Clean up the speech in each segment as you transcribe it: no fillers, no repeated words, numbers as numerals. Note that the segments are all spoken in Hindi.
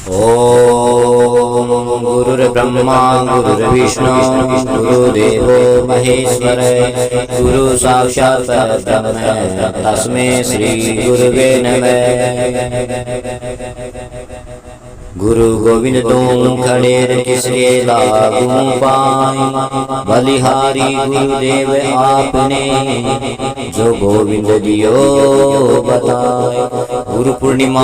ओम गुरुर्ब्रह्मा गुरुर्विष्णु गुरुदेवो महेश्वर गुरु साक्षात् परब्रह्म तस्मै श्री गुरुवे नमः। गुरु गोविंद तुम खड़े किसके लागू पाए, बलिहारी गुरुदेव आपने जो गोविंद दियो बताए। गुरु पूर्णिमा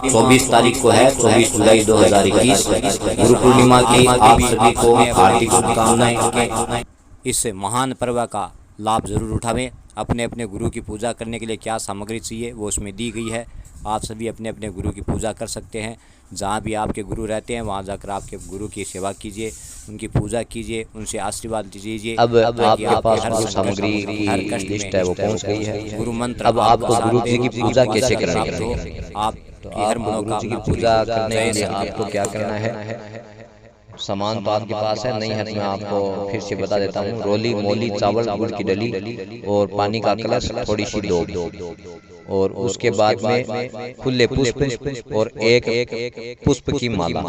24 तारीख को है, 24 जुलाई 2021। गुरु पूर्णिमा की आप सभी को हार्दिक शुभकामनाएं। इस महान पर्व का लाभ जरूर उठावें। अपने अपने गुरु की पूजा करने के लिए क्या सामग्री चाहिए वो उसमें दी गई है। आप सभी अपने अपने गुरु की पूजा कर सकते हैं। जहाँ भी आपके गुरु रहते हैं वहाँ जाकर आपके गुरु की सेवा कीजिए, उनकी पूजा कीजिए, उनसे आशीर्वाद लीजिए। अब आपके पास जो सामग्री की लिस्ट है वो पहुँच गई है। गुरु मंत्र अब आपको गुरु जी की पूजा कैसे करनी है? आप गुरु जी की पूजा करने के लिए आपको क्या करना है? सामान तो आपके पास है, नहीं है तो मैं आपको फिर से बता देता हूँ। रोली, मोली, चावल, गुड़ की डली और पानी का कलश, थोड़ी सी डोब, और उसके बाद में खुले पुष्प और एक पुष्प की माला।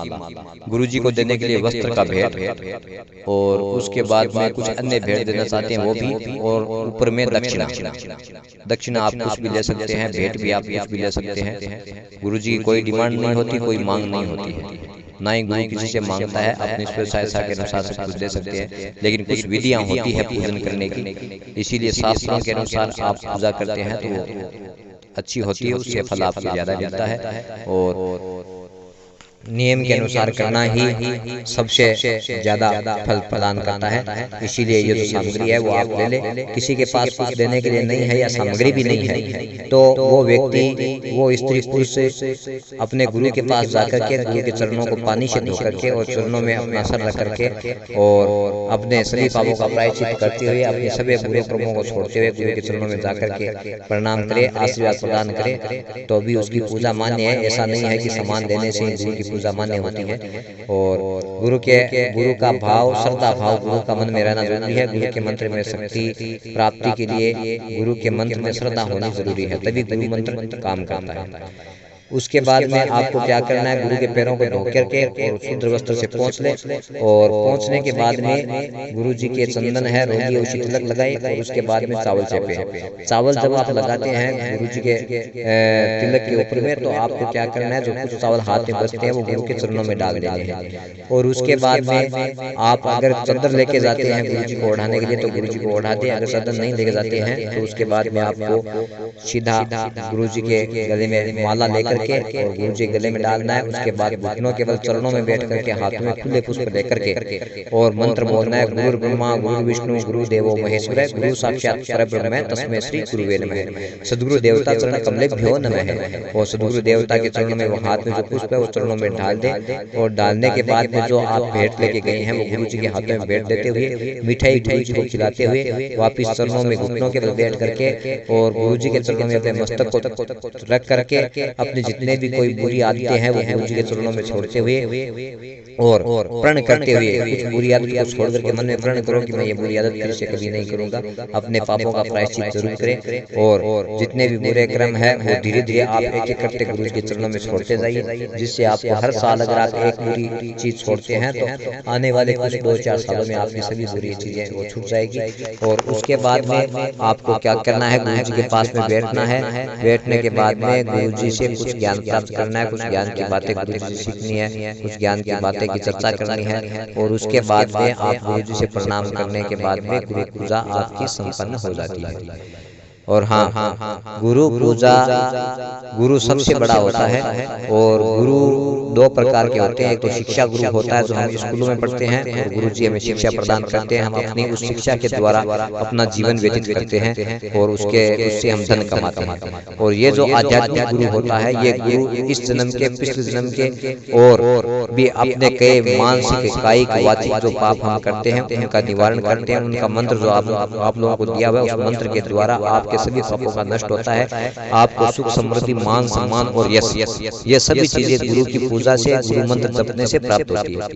गुरुजी को देने के लिए वस्त्र का भेंट, और उसके बाद में कुछ अन्य भेंट देना चाहते हैं वो भी, और ऊपर में दक्षिणा। दक्षिणा आप कुछ भी ले सकते हैं, भेंट भी आप कुछ भी ले सकते हैं। गुरुजी की कोई डिमांड नहीं होती, कोई मांग नहीं होती है, ना ही गुरु किसी से मांगता है। अपनी स्वेच्छा के अनुसार सब कुछ दे सकते हैं, लेकिन कुछ विधियां होती है पूजन करने की। इसीलिए शास्त्रों के अनुसार आप पूजा करते हैं तो अच्छी होती है, उससे फल आपको ज्यादा मिलता है। और नियम के अनुसार करना ही सबसे ज्यादा फल प्रदान करता है। इसीलिए ये जो सामग्री है वो आप ले ले। किसी के पास कुछ देने के लिए नहीं है या सामग्री भी नहीं है तो वो व्यक्ति, वो स्त्री पुरुष अपने गुरु के पास जाकर के गुरु के चरणों को पानी से धो करके और चरणों में अपना सर रख करके और अपने सभी पापों का प्रायश्चित करते हुए, अपने सभी बुरे कर्मों को छोड़ते हुए गुरु के चरणों में जाकर के प्रणाम करे, आशीर्वाद प्रदान करे तो भी उसकी पूजा मान्य है। ऐसा नहीं है कि सामान देने से गुरु की पूजा मान्य होती है। और गुरु का भाव, श्रद्धा भाव गुरु का मन में रहना जरूरी है। गुरु के मंत्र में शक्ति प्राप्ति के लिए गुरु के मंत्र में श्रद्धा होनी जरूरी है, तभी गुरु मंत्र काम करता है। उसके बाद में आपको क्या करना है, गुरु के पैरों को धो करके और शुद्ध वस्त्र से पोंछ ले, और पोंछने के बाद में गुरु जी के चंदन है, रोली उसी तिलक लगाए, और उसके बाद में चावल चेपे। चावल जब आप लगाते हैं गुरु जी के तिलक के ऊपर में, तो आपको क्या करना है, जो कुछ चावल हाथ में बचते हैं वो गुरु के चरणों में डाल देने हैं। और उसके बाद में आप अगर चादर लेके जाते हैं गुरु जी को ओढ़ाने के लिए तो गुरु जी को ओढ़ा दे। अगर चादर नहीं लेके जाते हैं तो उसके बाद में आपको सीधा गुरु जी के गले में माला लेकर के और गुरु जी गले में डालना है। उसके बाद घुटनों केवल चरणों में बैठ करके हाथों में खुले पुष्प लेकर के और मंत्र बोलना है, गुरु ब्रह्मा गुरु विष्णु गुरु देवो महेश्वर गुरु साक्षात परब्रह्म तस्मै श्री गुरुवे नमः। सद्गुरु देवता चरण कमलेभ्यो नमः। और सद्गुरु देवता के चरणों में वो हाथ में जो पुष्प है वो चरणों में डाल दे, और डालने के बाद में जो आप भेंट लेके गए हैं वो गुरु जी के हाथों में भेंट देते हुए, मिठाई गुरु जी को खिलाते हुए वापिस चरणों में घुटनों के बल बैठ करके और गुरु जी के चरणों में अपने मस्तक को रख करके अपने जितने भी कोई बुरी आदतें हैं वो गुरु जी के चरणों में छोड़ते हुए और प्रण करते हुए, कुछ बुरी आदत को छोड़ करके मन में प्रण करो कि मैं ये बुरी आदत फिर से कभी नहीं करूंगा। अपने पापों का प्रायश्चित जरूर करें और जितने भी बुरे क्रम है वो धीरे धीरे आप एक एक करते गुरु जी के चरणों में छोड़ते जाइए, जिससे आपको हर साल अगर आप एक बुरी चीज छोड़ते हैं तो आने वाले कुछ 2-4 सालों में आपकी सभी बुरी चीजें वो छूट जाएगी। और उसके बाद में आपको क्या करना है, गुरु जी के पास में बैठना है। बैठने के बाद में गुरु जी से कुछ ज्ञान प्राप्त करना है, कुछ ज्ञान की बातें गुरु जी से सीखनी है, कुछ ज्ञान की बातें की चर्चा करनी है। और उसके बाद में आप गुरु जी से प्रणाम करने के बाद में गुरु पूजा आपकी संपन्न हो जाती है। और हाँ, गुरु पूजा, गुरु सबसे बड़ा होता है। और गुरु 2 प्रकार के होते हैं। एक तो शिक्षा गुरु होता है जो हम स्कूलों में पढ़ते हैं, और गुरु जी हमें शिक्षा प्रदान करते हैं। हम अपनी उस शिक्षा के द्वारा अपना जीवन व्यतीत करते हैं और उससे हम धन कमाते हैं। और ये जो आध्यात्मिक गुरु होता है, ये गुरु इस जन्म के, पिछले जन्म के और भी अपने कई मानसिक, कायिक, वाचिक जो पाप हम करते हैं उनका निवारण करते हैं। उनका मंत्र जो आप लोगों को दिया हुआ है, उस मंत्र के द्वारा आपके सभी पापों का नष्ट होता है। आपको सुख समृद्धि मान सम्मान और यश, ये सभी चीजें गुरु की पूजा से, गुरु मंत्र जपने से प्राप्त होती है।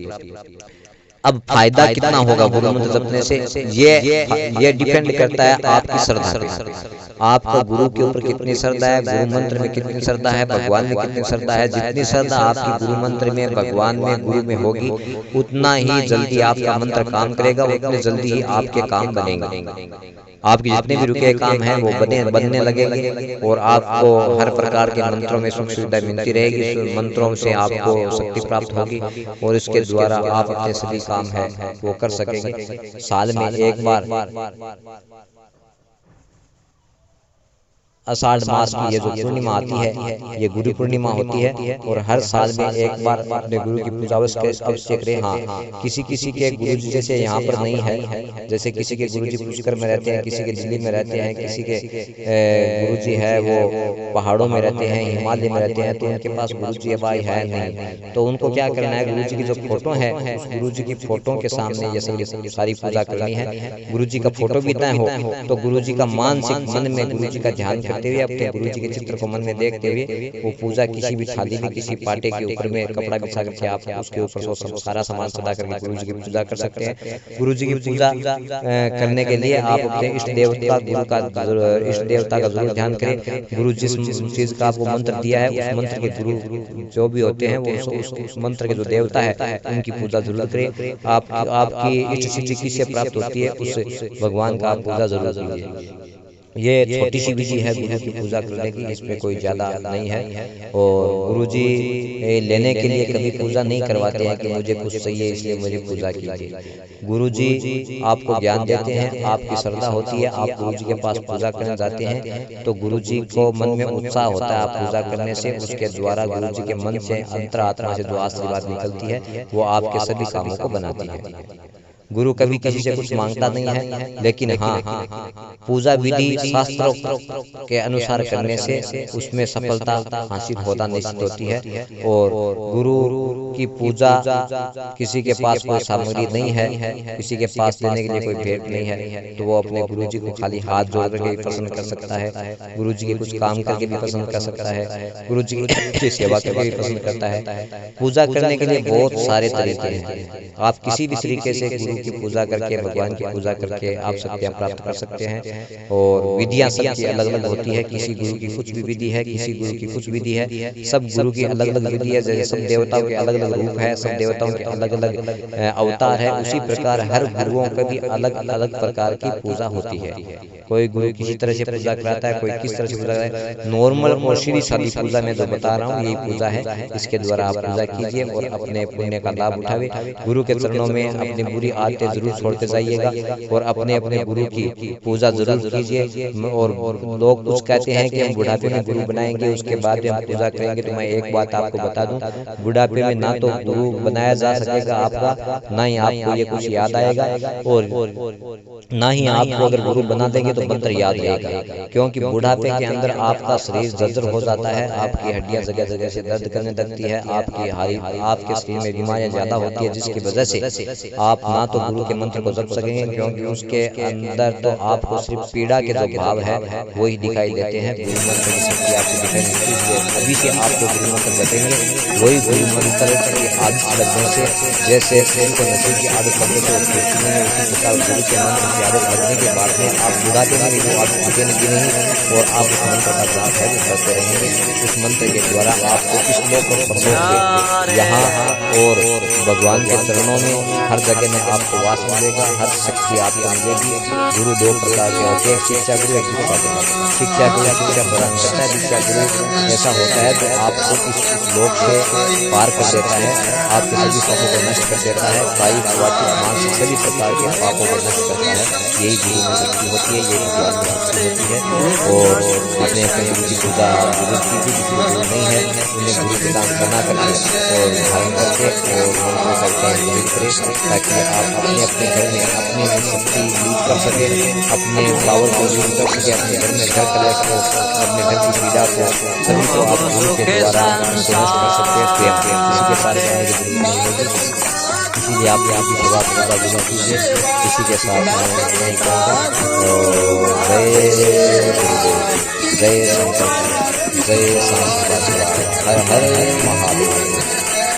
अब फायदा कितना होगा गुरु मंत्र जपने से, ये डिपेंड करता है आपकी श्रद्धा पे। आपका गुरु के ऊपर कितनी श्रद्धा है, गुरु मंत्र में कितनी श्रद्धा है, भगवान में कितनी श्रद्धा है। जितनी श्रद्धा आपकी गुरु मंत्र में, भगवान में, गुरु में होगी, उतना ही जल्दी आपका मंत्र काम करेगा, उतने जल्दी ही आपके काम बनेंगे। आपके जितने भी रुके काम हैं वो बनने लगेंगे और आपको हर प्रकार के मंत्रों में सुख सुविधा मिलती रहेगी। मंत्रों से आपको शक्ति प्राप्त होगी और इसके द्वारा आप अपने सभी काम है वो कर सकेंगे। साल में एक बार आषाढ़ मास की ये जो पूर्णिमा आती है ये गुरु पूर्णिमा होती है और हर साल में एक बार अपने गुरु की पूजा अवश्य करें। हाँ, किसी किसी के गुरु जी जैसे यहाँ पर नहीं है, जैसे किसी के गुरु जी पुष्कर में रहते हैं, किसी के दिल्ली में रहते हैं, किसी के गुरु जी है वो पहाड़ों में रहते हैं, हिमालय में रहते हैं, तो उनके पास गुरु जी भाई है नहीं। तो उनको क्या करना है, गुरु जी की जो फोटो है उस गुरु जी की फोटो के सामने ये सारी पूजा करनी है। गुरु जी का फोटो भी तय हो तो गुरु जी का मानसिक मन में गुरु जी का ध्यान हुए अपने गुरु जी के चित्र को मन में देखते हुए वो पूजा किसी भी थाली में, किसी पाटे के ऊपर में कपड़ा बिछा करके आप उसके ऊपर सारा सामान सजा करके गुरु जी की पूजा कर सकते हैं। गुरु जी की पूजा करने के लिए आप अपने इष्ट देवता का जरूर ध्यान करें। गुरु जिस चीज का आपको मंत्र दिया है उस मंत्र के गुरु जो भी होते हैं वो उस मंत्र के जो देवता है उनकी पूजा जरूर करें। आपकी इष्ट सिद्धि किससे प्राप्त होती है उस भगवान का आप पूजा जरूर कीजिए। ये छोटी सी विधि है गुरु की पूजा करने की, इसमें कोई ज्यादा नहीं है। और गुरु जी लेने के लिए कभी पूजा नहीं करवाते हैं कि मुझे कुछ चाहिए इसलिए मुझे पूजा कीजिए। गुरु जी आपको ज्ञान देते हैं, आपकी श्रद्धा होती है, आप गुरु जी के पास पूजा करने जाते हैं तो गुरु जी को मन में उत्साह होता है आप पूजा करने से। उसके द्वारा गुरु जी के मन से अंतरात्मा से जो आशीर्वाद निकलती है वो आपके सभी कामों को बनाती है। गुरु कभी किसी से कुछ मांगता नहीं है, लेकिन हाँ पूजा विधि शास्त्रों के अनुसार करने से उसमें सफलता हासिल होना निश्चित होती है। और गुरु की पूजा किसी के पास कोई सामग्री नहीं है, किसी के पास देने के लिए कोई भेंट नहीं है, तो वो अपने गुरु जी को खाली हाथ जोड़ करके भी प्रसन्न कर सकता है, गुरु जी के कुछ काम करके भी प्रसन्न कर सकता है, गुरु जी की सेवा करके भी प्रसन्न करता है। पूजा करने के लिए बहुत सारे तरीके हैं। आप किसी भी तरीके से गुरु की पूजा करके, भगवान की पूजा करके आप शक्तियाँ प्राप्त कर सकते हैं। और विधियाँ सबकी अलग अलग होती है, किसी गुरु की कुछ भी विधि है, किसी गुरु की कुछ विधि है, सब गुरु की अलग अलग विधि है। जैसे सब देवताओं के अलग अलग रूप है, सब देवताओं के अलग अलग अवतार है, उसी प्रकार हर गुरुओं का भी अलग अलग प्रकार की पूजा होती है। कोई गुरु किसी तरह से पूजा कराता है, कोई किस तरह से पूजा कराता है। नॉर्मल और सीधी सादी पूजा में जो बता रहा हूँ यही पूजा है, इसके द्वारा आप पूजा कीजिए और अपने पुण्य का लाभ उठावे। गुरु के चरणों में अपनी बुरी आदतें जरूर छोड़ते जाइएगा और अपने अपने गुरु की पूजा जरूर कीजिए। और लोग कुछ कहते हैं कि हम बुढ़ापे में गुरु बनाएंगे उसके बाद में हम पूजा करेंगे, तो मैं एक बात आपको बता दूं, बुढ़ापे में ना तो गुरु बनाया जा सकेगा आपका, ना ही आपको ये कुछ याद आएगा और ना ही आपको अगर गुरु बना देंगे तो मंत्र याद रहेगा। क्योंकि बुढ़ापे के अंदर आपका शरीर जर्जर हो जाता है, आपकी हड्डियां जगह जगह से दर्द करने लगती है, आपके शरीर में बीमारियां ज्यादा होती है, जिसकी वजह से आप ना तो गुरु के मंत्र को जप सकेंगे, क्योंकि उसके अंदर तो आपको सिर्फ पीड़ा के जो भाव है वही दिखाई देते हैं। गुरु मंत्र की शक्ति आपको दिखाई देती है। अभी से आपको गुरु मंत्र जपेंगे, वही गुरु मंत्र की आदत लगने से, जैसे उनको नशे की आदत लगने से उसी प्रकार गुरु के मंत्र की आदत लगने के बाद में आप बुढ़ापे में भी वो आदत छूटेगी नहीं और आप उस मंत्र का जाप है करते रहेंगे। उस मंत्र के द्वारा आपको इस लोक और परलोक के यहाँ और भगवान के चरणों में हर जगह में आपको वास मिलेगा, हर शक्ति आपको मिलेगी। गुरु दो प्रकार के होते हैं, शिक्षा गुरु एक दीक्षा गुरु। शिक्षा गुरु शिक्षा प्रदान करता है, दीक्षा गुरु ऐसा होता है जो आपको इस लोक से पार कर देता है, आपके सभी पापों को नष्ट कर देता है, कायिक वाचिक मानसिक सभी प्रकार के पापों को नष्ट करता है। यही गुरु में शक्ति होती है, यही भगवान में शक्ति होती है। और अपने अपने गुरु की पूजा गुरु की भी जिसको गुरु नहीं है उन्हें गुरु के नाम बना करके और धारण करके और मंत्रों का उच्चारण करें, ताकि आप अपने अपने घर में अपनी शक्ति यूज कर सके, अपने पावर को यूज कर सके, अपने घर में घर कलह को, अपने घर की पीड़ा को सभी को आप गुरु के द्वारा नष्ट कर सकते हैं। इसी के साथ इसीलिए आप आपकी सेवा पूजा गुरु कीजिए। इसी के साथ मैं नहीं कहूँगा। जय गुरुदेव, जय शंकर, जय शांति, हर हर महादेव।